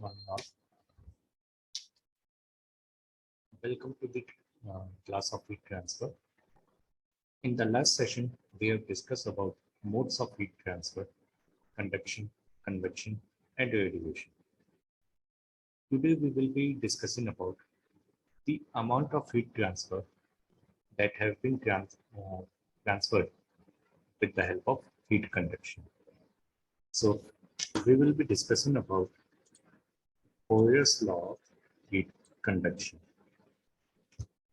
Uh, Welcome to the class of heat transfer. In the last session, we have discussed about modes of heat transfer, conduction, convection, and radiation. Today, we will be discussing about the amount of heat transfer that have been transferred with the help of heat conduction. So, we will be discussing about Fourier's law of heat conduction.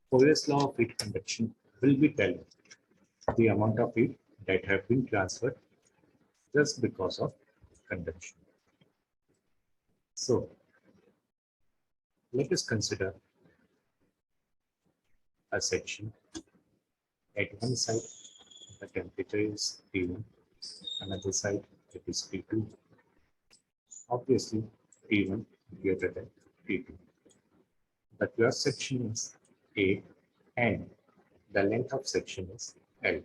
Fourier's law of heat conduction will be telling the amount of heat that have been transferred just because of conduction. So let us consider a section. At one side, the temperature is T1, another side it is T2. Obviously, T1 greater than T2. The cross section is A and the length of section is L.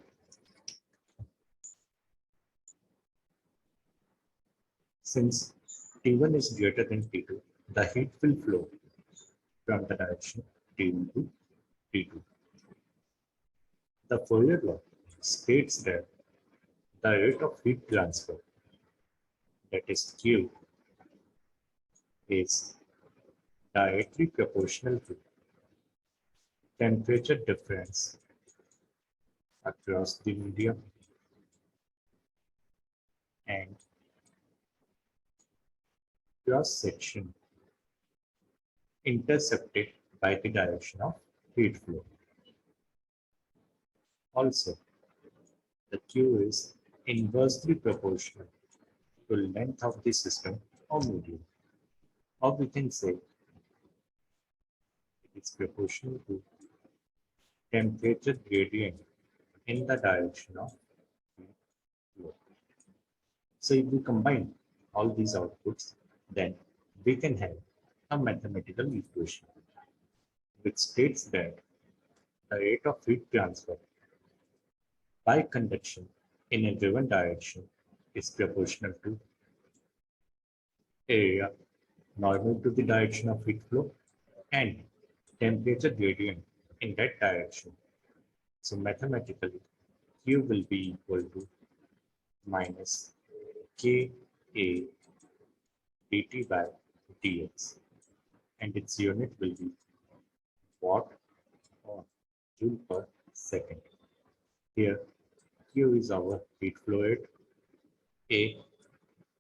Since T1 is greater than T2, the heat will flow from the direction T1 to T2. The Fourier law states that the rate of heat transfer, that is Q, is directly proportional to temperature difference across the medium and cross section intercepted by the direction of heat flow. Also, the Q is inversely proportional to length of the system or medium. Or we can say it is proportional to temperature gradient in the direction of heat flow. So if we combine all these outputs, then we can have a mathematical equation which states that the rate of heat transfer by conduction in a given direction is proportional to area normal to the direction of heat flow and temperature gradient in that direction. So mathematically, Q will be equal to minus Ka dt by dx, and its unit will be watt or joule per second. Here, Q is our heat flow rate, A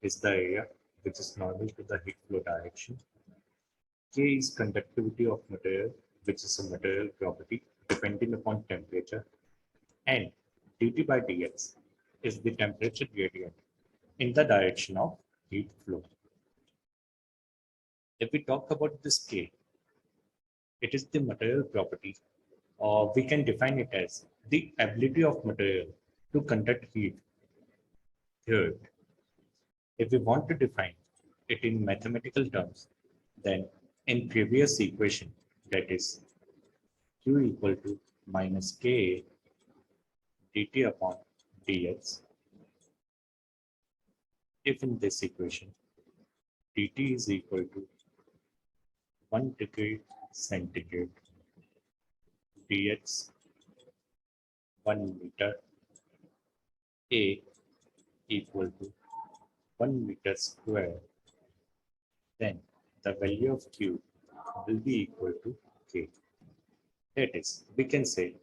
is the area which is normal to the heat flow direction, K is conductivity of material, which is a material property depending upon temperature, and dt by dx is the temperature gradient in the direction of heat flow. If we talk about this K, it is the material property, or we can define it as the ability of material to conduct heat. Third, if we want to define it in mathematical terms, then in previous equation, that is Q equal to minus Ka dt upon dx, if in this equation dt is equal to 1 degree centigrade, dx 1 meter, A equal to 1 meter square, then the value of Q will be equal to K. That is, we can say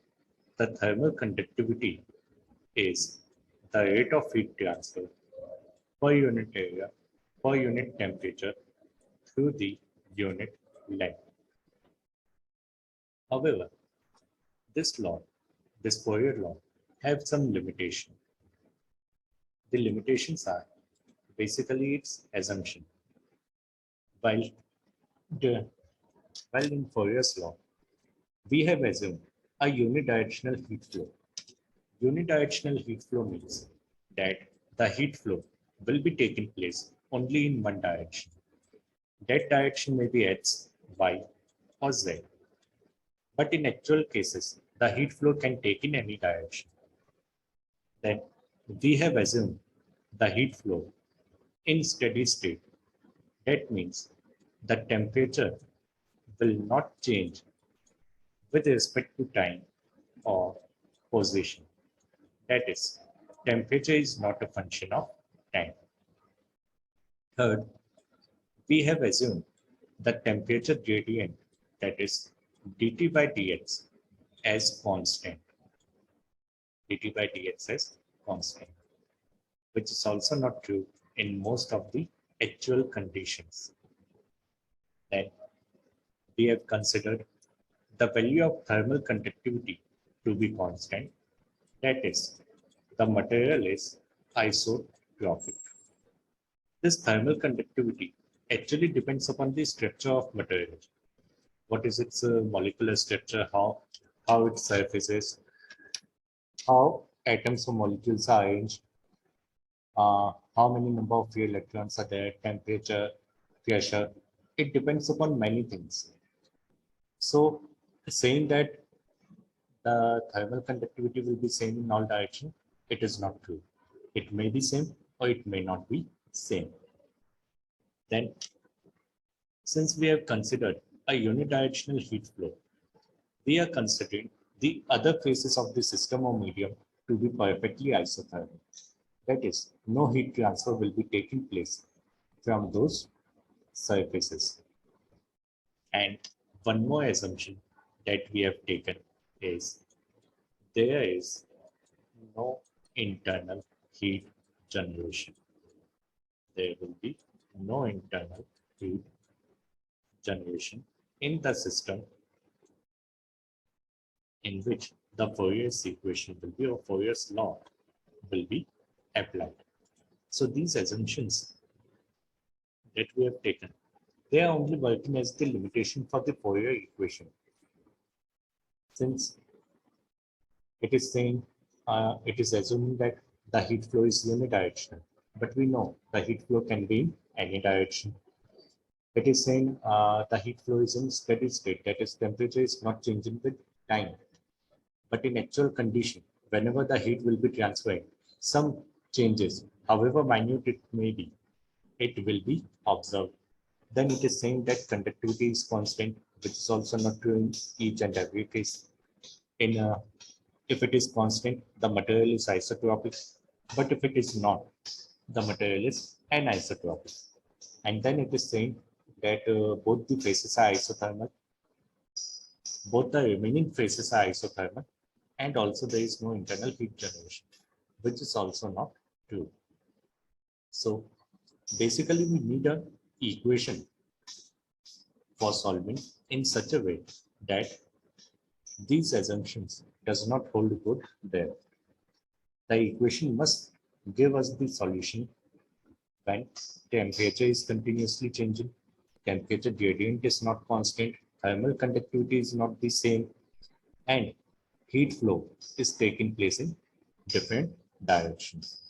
the thermal conductivity is the rate of heat transfer per unit area per unit temperature through the unit length. However, this law, this Fourier law, have some limitation. The limitations are basically its assumption. While, the, while in Fourier's law, we have assumed a unidirectional heat flow. Unidirectional heat flow means that the heat flow will be taking place only in one direction. That direction may be X, Y, or Z. But in actual cases, the heat flow can take in any direction. Then we have assumed the heat flow in steady state. That means the temperature will not change with respect to time or position. That is, temperature is not a function of time. Third, we have assumed the temperature gradient, that is dt by dx, as constant. dt by dx as constant, which is also not true in most of the actual conditions. Then we have considered the value of thermal conductivity to be constant. That is, the material is isotropic. This thermal conductivity actually depends upon the structure of material. What is its molecular structure, how it surfaces, how atoms or molecules are arranged, how many number of free electrons are there, temperature, pressure. It depends upon many things. So saying that the thermal conductivity will be same in all direction, it is not true. It may be same or it may not be same. Then, since we have considered a unidirectional heat flow, we are considering the other phases of the system or medium to be perfectly isothermal. That is, no heat transfer will be taking place from those surfaces. And one more assumption that we have taken is there is no internal heat generation. There will be no internal heat generation in the system in which the Fourier's equation will be, or Fourier's law will be applied. So these assumptions that we have taken, they are only working as the limitation for the Fourier equation. Since it is saying, it is assuming that the heat flow is unidirectional, but we know the heat flow can be in any direction. It is saying the heat flow is in steady state, that is temperature is not changing with time. But in actual condition, whenever the heat will be transferring, some changes, however minute it may be, it will be observed. Then it is saying that conductivity is constant, which is also not true in each and every case. If it is constant, the material is isotropic, but if it is not, the material is anisotropic. And then it is saying that both the phases are isothermal, both the remaining phases are isothermal, and also there is no internal heat generation, which is also not true. So basically we need an equation for solving in such a way that these assumptions does not hold good there. The equation must give us the solution when temperature is continuously changing, temperature gradient is not constant, thermal conductivity is not the same, and heat flow is taking place in different directions.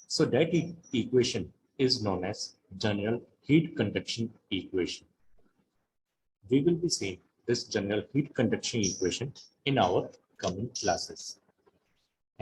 So that equation is known as general heat conduction equation. We will be seeing this general heat conduction equation in our coming classes.